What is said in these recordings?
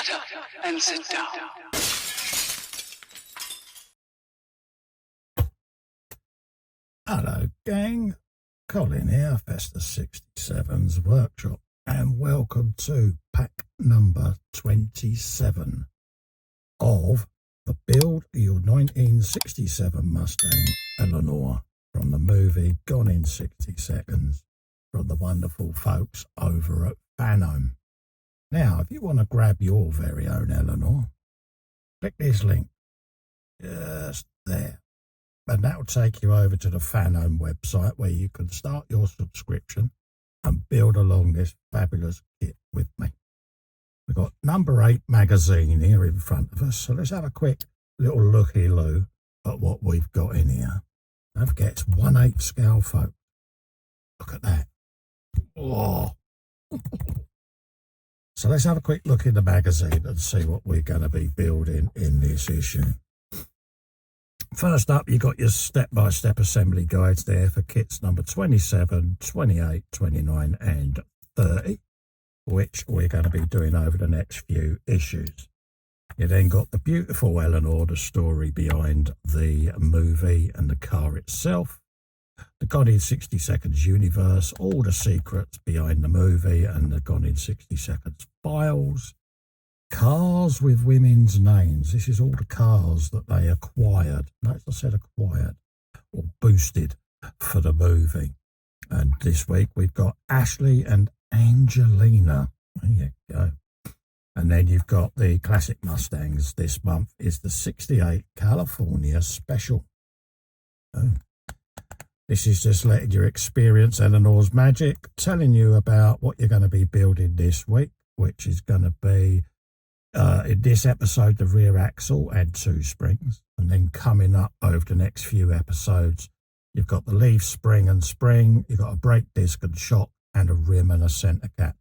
Shut up and sit down. Hello gang, Colin here, Festa 67's workshop, and welcome to pack number 27 of the Build Your 1967 Mustang Eleanor from the movie Gone in 60 Seconds from the wonderful folks over at Fanhome. Now, if you want to grab your very own Eleanor, click this link just there. And that will take you over to the Fanhome website where you can start your subscription and build along this fabulous kit with me. We've got number 8 magazine here in front of us. So let's have a quick little looky-loo at what we've got in here. Don't forget it's 1/8 scale, folks. Look at that. Oh. So let's have a quick look in the magazine and see what we're going to be building in this issue. First up, you got your step-by-step assembly guides there for kits number 27, 28, 29 and 30, which we're going to be doing over the next few issues. You then got the beautiful Eleanor, the story behind the movie and the car itself, the Gone in 60 Seconds universe, all the secrets behind the movie and the Gone in 60 Seconds files, cars with women's names. This is all the cars that they acquired. Notice I said acquired or boosted for the movie. And this week we've got Ashley and Angelina. There you go. And then you've got the classic Mustangs. This month is the 68 California Special. Oh. This is just letting you experience Eleanor's magic, telling you about what you're going to be building this week, which is going to be in this episode, the rear axle and 2 springs. And then coming up over the next few episodes, you've got the leaf spring and spring, you've got a brake disc and shock, and a rim and a centre cap.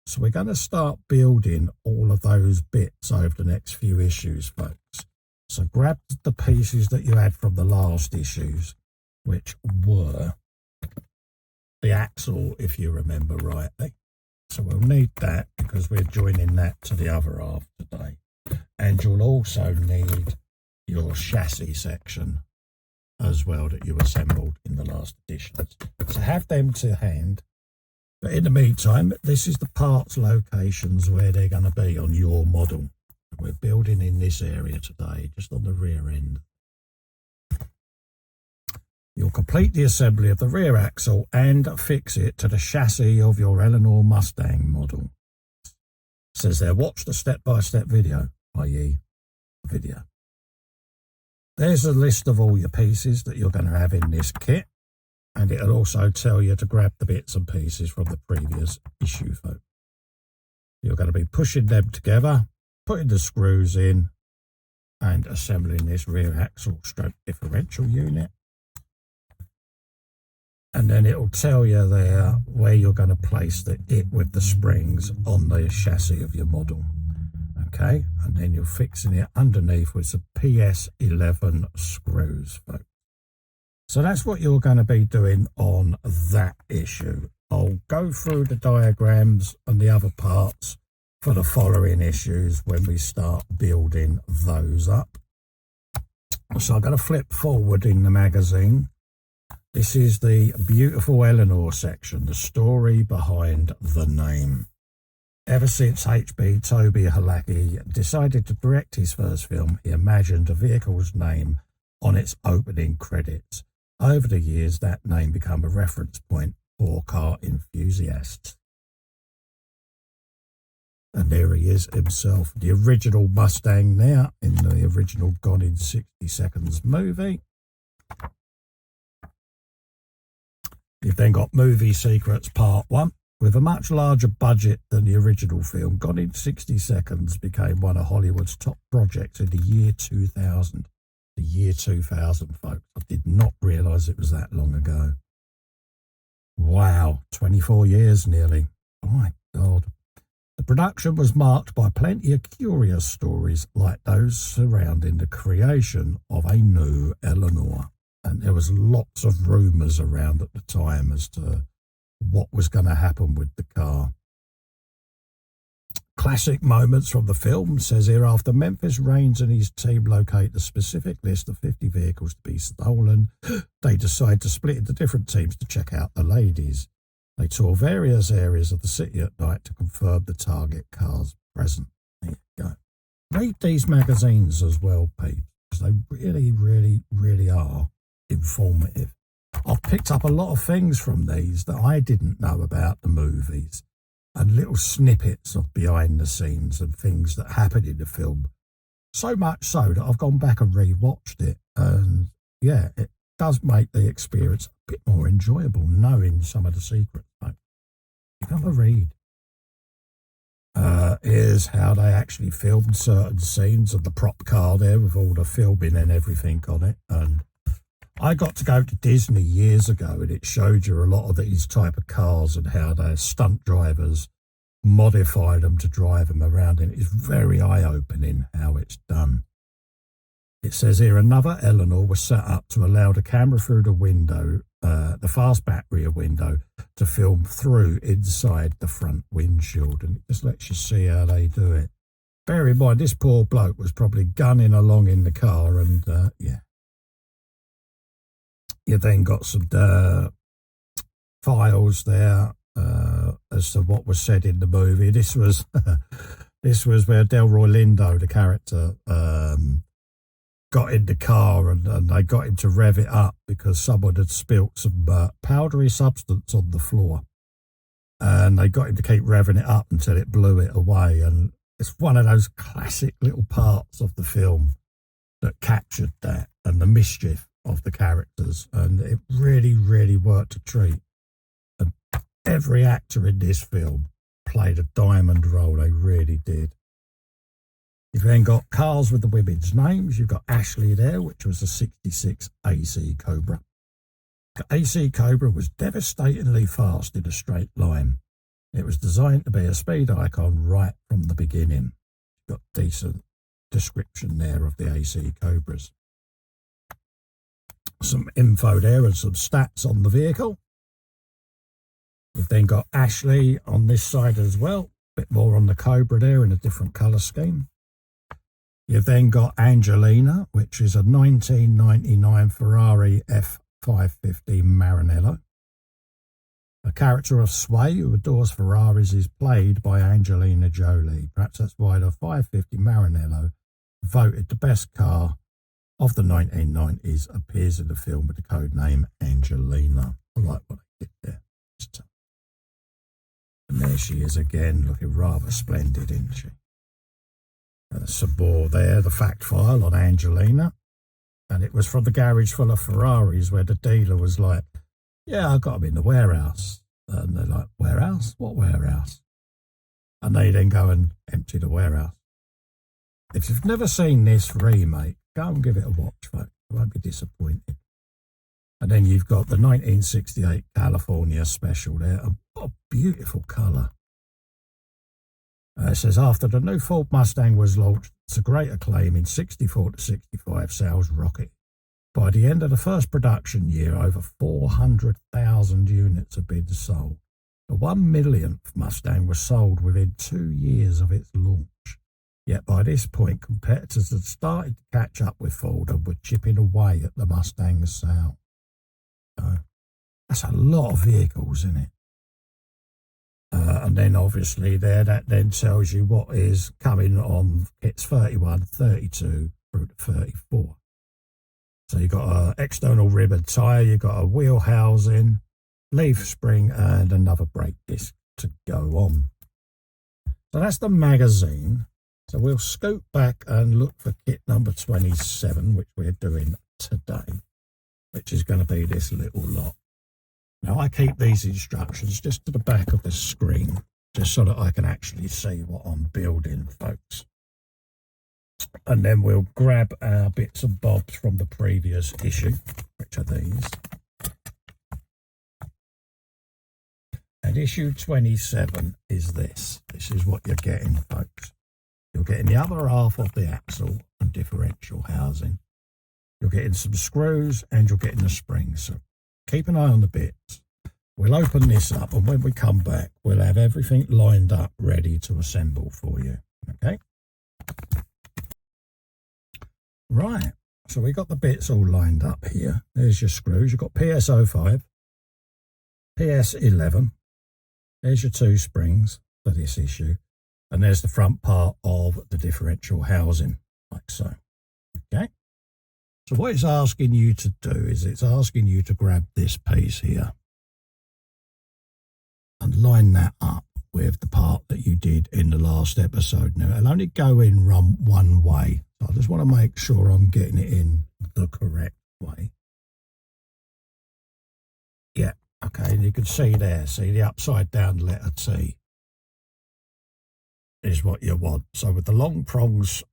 So we're going to start building all of those bits over the next few issues, folks. So grab the pieces that you had from the last issues, which were the axle, if you remember rightly. So we'll need that because we're joining that to the other half today. And you'll also need your chassis section as well that you assembled in the last editions. So have them to hand. But in the meantime, this is the parts locations where they're going to be on your model. We're building in this area today, just on the rear end. You'll complete the assembly of the rear axle and fix it to the chassis of your Eleanor Mustang model. It says there, watch the step-by-step video, i.e. video. There's a list of all your pieces that you're going to have in this kit, and it'll also tell you to grab the bits and pieces from the previous issue, folks. You're going to be pushing them together, putting the screws in, and assembling this rear axle stroke differential unit. And then it'll tell you there where you're going to place it with the springs on the chassis of your model. Okay, and then you're fixing it underneath with some PS11 screws, folks. So that's what you're going to be doing on that issue. I'll go through the diagrams and the other parts for the following issues when we start building those up. So I'm going to flip forward in the magazine. This is the beautiful Eleanor section, the story behind the name. Ever since H.B. Toby Halaki decided to direct his first film, he imagined a vehicle's name on its opening credits. Over the years, that name became a reference point for car enthusiasts. And there he is himself, the original Mustang there in the original Gone in 60 Seconds movie. You've then got Movie Secrets Part 1. With a much larger budget than the original film, Gone in 60 Seconds became one of Hollywood's top projects in the year 2000. The year 2000, folks. I did not realise it was that long ago. Wow, 24 years nearly. Oh my God. The production was marked by plenty of curious stories like those surrounding the creation of a new Eleanor. And there was lots of rumours around at the time as to what was going to happen with the car. Classic moments from the film, says here, after Memphis Reigns and his team locate the specific list of 50 vehicles to be stolen, they decide to split into different teams to check out the ladies. They tour various areas of the city at night to confirm the target cars present. There you go. Read these magazines as well, Pete, because they really, really, really are informative. I've picked up a lot of things from these that I didn't know about the movies, and little snippets of behind the scenes and things that happened in the film. So much so that I've gone back and re-watched it. And yeah, it does make the experience a bit more enjoyable knowing some of the secrets. Like, you have a read. Here's how they actually filmed certain scenes of the prop car there with all the filming and everything on it. And I got to go to Disney years ago, and it showed you a lot of these type of cars and how their stunt drivers modify them to drive them around. And it's very eye-opening how it's done. It says here, another Eleanor was set up to allow the camera through the window, the fastback rear window, to film through inside the front windshield. And it just lets you see how they do it. Bear in mind, this poor bloke was probably gunning along in the car, and yeah. You then got some files there as to what was said in the movie. This was this was where Delroy Lindo, the character, got in the car and they got him to rev it up because someone had spilt some powdery substance on the floor, and they got him to keep revving it up until it blew it away. And it's one of those classic little parts of the film that captured that and the mischief of the characters, and it really, really worked a treat. And every actor in this film played a diamond role. They really did. You've then got cars with the women's names. You've got Ashley there, which was a 66 AC Cobra. The AC Cobra was devastatingly fast in a straight line. It was designed to be a speed icon right from the beginning. You've got decent description there of the AC Cobras. Some info there and some stats on the vehicle. We've then got Ashley on this side as well. A bit more on the Cobra there in a different colour scheme. You've then got Angelina, which is a 1999 Ferrari F550 Maranello. A character of Sway, who adores Ferraris, is played by Angelina Jolie. Perhaps that's why the 550 Maranello, voted the best car of the 1990s, appears in the film with the code name Angelina. I like what they did there. And there she is again, looking rather splendid, isn't she? Some more there, the fact file on Angelina. And it was from the garage full of Ferraris where the dealer was like, yeah, I got them in the warehouse. And they're like, warehouse? What warehouse? And they then go and empty the warehouse. If you've never seen this remake, go and give it a watch, folks. You won't be disappointed. And then you've got the 1968 California special there. What a beautiful colour. It says, after the new Ford Mustang was launched to great acclaim in 64 to 65, sales rocketed. By the end of the first production year, over 400,000 units had been sold. The 1 millionth Mustang was sold within 2 years of its launch. Yet by this point, competitors had started to catch up with Ford and were chipping away at the Mustang's sale. So that's a lot of vehicles, isn't it? And then obviously there, that then tells you what is coming on kits 31, 32 through to 34. So you've got an external ribbon tyre, you've got a wheel housing, leaf spring, and another brake disc to go on. So that's the magazine. So we'll scoot back and look for kit number 27, which we're doing today, which is going to be this little lot. Now, I keep these instructions just to the back of the screen, just so that I can actually see what I'm building, folks. And then we'll grab our bits and bobs from the previous issue, which are these. And issue 27 is this. This is what you're getting, folks. You're getting the other half of the axle and differential housing. You're getting some screws and you're getting the springs. So keep an eye on the bits. We'll open this up, and when we come back, we'll have everything lined up, ready to assemble for you. Okay? Right, so we got the bits all lined up here. There's your screws. You've got PS05, PS11. There's your 2 springs for this issue. And there's the front part of the differential housing, like so. Okay? So what it's asking you to do is it's asking you to grab this piece here and line that up with the part that you did in the last episode. Now, it'll only go in one way. So I just want to make sure I'm getting it in the correct way. Yeah, okay, and you can see there, see the upside down letter T is what you want. So with the long prongs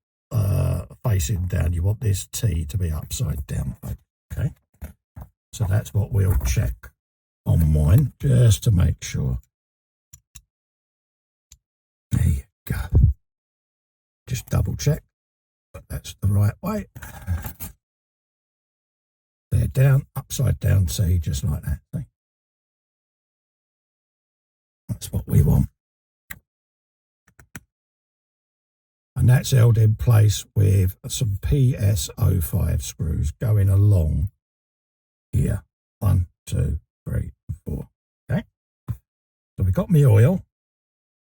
facing down, you want this T to be upside down, okay? So that's what we'll check on mine, just to make sure. There you go. Just double check that that's the right way. They're down, upside down T, just like that. See? That's what we want. And that's held in place with some PS05 screws going along here. 1, 2, 3, 4. Okay. So we got my oil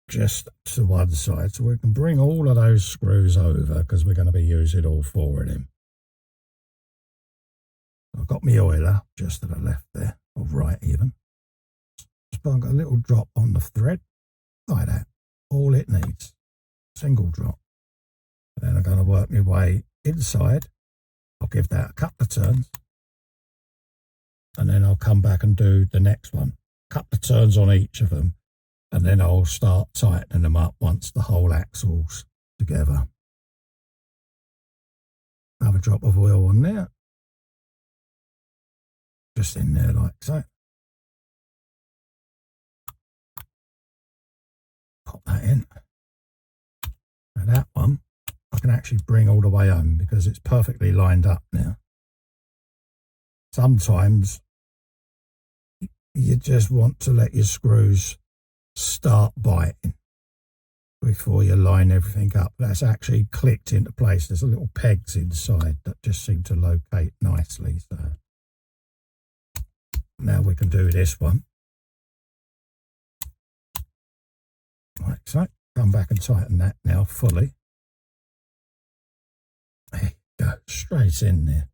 just to one side, so we can bring all of those screws over because we're going to be using all 4 of them. I've got my oiler just to the left there, or right even. Just got a little drop on the thread, like that. All it needs, single drop. Then I'm going to work my way inside. I'll give that a couple of turns. And then I'll come back and do the next one. Couple of turns on each of them. And then I'll start tightening them up once the whole axle's together. Another drop of oil on there. Just in there like so. Pop that in. Now that one I can actually bring all the way home because it's perfectly lined up now. Sometimes you just want to let your screws start biting before you line everything up. That's actually clicked into place. There's a little pegs inside that just seem to locate nicely. So now we can do this one. Like so. Come back and tighten that now fully. There you go, straight in there.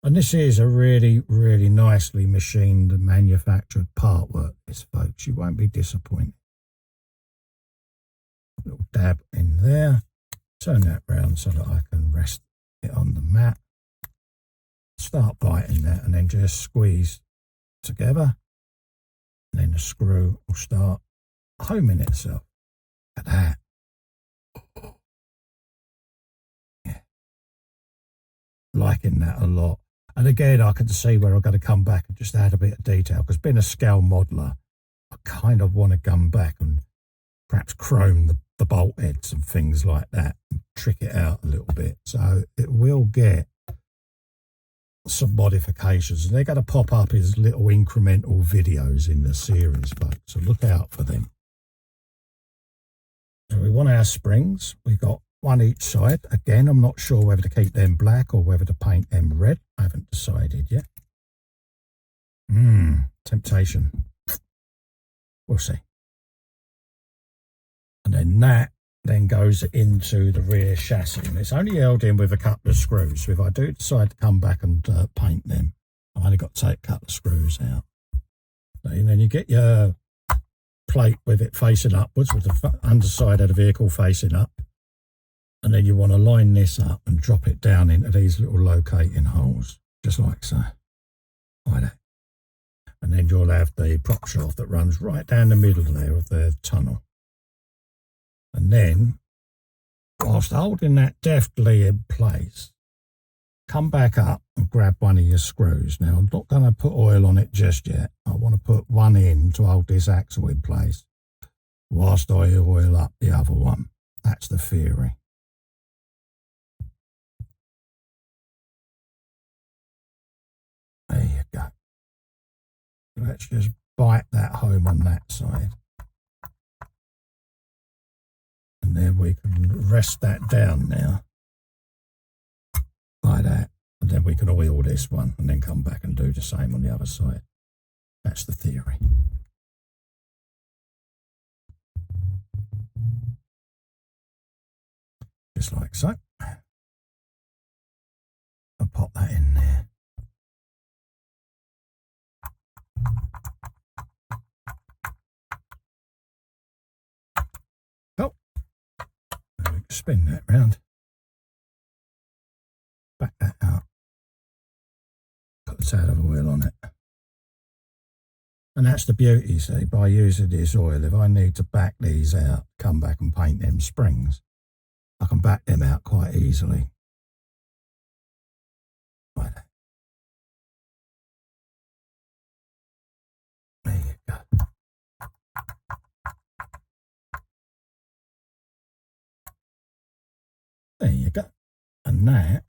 And this is a really, really nicely machined and manufactured part work, this, folks. You won't be disappointed. A little dab in there. Turn that round so that I can rest it on the mat. Start biting that and then just squeeze together. And then the screw will start homing itself. Look at that. Yeah. Liking that a lot. And again, I can see where I've got to come back and just add a bit of detail, because being a scale modeler, I kind of want to come back and perhaps chrome the bolt heads and things like that and trick it out a little bit. So it will get some modifications, and they're going to pop up as little incremental videos in the series, folks. So look out for them. So we want our springs. We've got one each side. Again, I'm not sure whether to keep them black or whether to paint them red. I haven't decided yet. Temptation. We'll see. And then that then goes into the rear chassis. And it's only held in with a couple of screws. So if I do decide to come back and paint them, I've only got to take a couple of screws out. And then you get your plate with it facing upwards, with the underside of the vehicle facing up. And then you want to line this up and drop it down into these little locating holes, just like so. Like that. And then you'll have the prop shaft that runs right down the middle there of the tunnel. And then, whilst holding that deftly in place, come back up and grab one of your screws. Now, I'm not going to put oil on it just yet. I want to put one in to hold this axle in place whilst I oil up the other one. That's the theory. There you go. Let's just bite that home on that side. And then we can rest that down now, like that. And then we can oil this one and then come back and do the same on the other side. That's the theory. Just like so. I'll pop that in there. Oh, we can spin that round. Back that out. Put the tad of oil on it. And that's the beauty, see, by using this oil, if I need to back these out, come back and paint them springs, I can back them out quite easily. Right. There you go. There you go. And that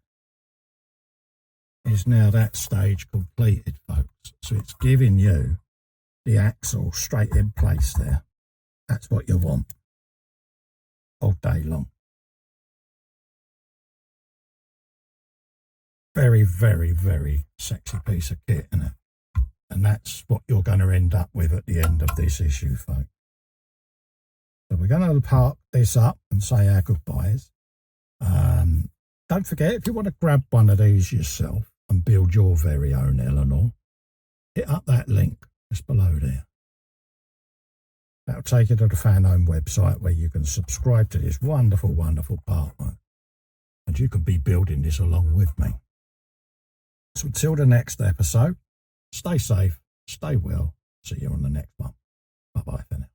is now that stage completed, folks. So it's giving you the axle straight in place there. That's what you want all day long. Very, very, very sexy piece of kit, isn't it? And that's what you're going to end up with at the end of this issue, folks. So we're going to park this up and say our goodbyes. Don't forget, if you want to grab one of these yourself and build your very own Eleanor, hit up that link just below there. That'll take you to the Fanhome website where you can subscribe to this wonderful, wonderful partner. And you can be building this along with me. So until the next episode, stay safe, stay well. See you on the next one. Bye-bye for now.